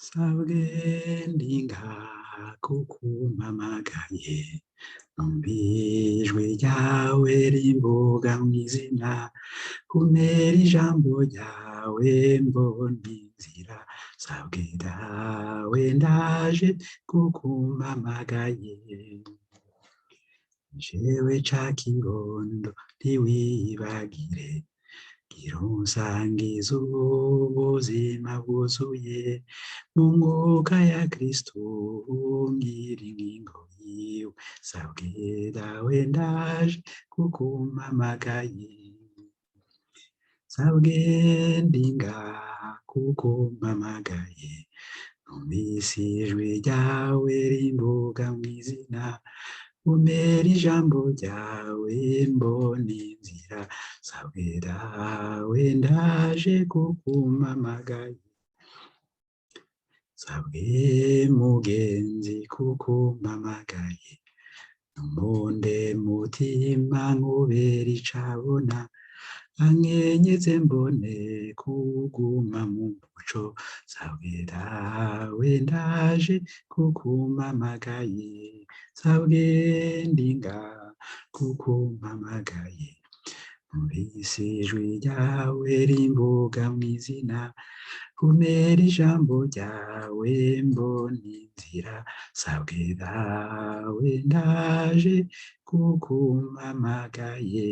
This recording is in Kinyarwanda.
sabwendinga kukumamagaye numvijwe ryawe rimbuga mw'izina kumera ijambo ryawe mbona inzira sabwe dawe ndaje kukumamagaye jewe ca kibondo ntiwibagire girunsangiza ubuzima bwuzuye mu mwuka ya Kristo ngira ingingo yiwe sabwe dawe ndaje kukumamagaye sabwe ndinga kukumamagaye numvise ijwi ryawe rimbuga mw'izina umera ijambo ryawe mbona inzira sabwe dawe ndaje kukumamagaye sabwe mugenzi kukumamagaye numunde mutima nkubera icabona ankenyeze mbone kuguma mu muco sabwe dawe ndaje kukumamagaye sabwe ndinga kukumamagaye numvise ijwi ryawe rimbuga mw'izina kumera ijambo ryawe mbona inzira sabwe dawe ndaje kukumamagaye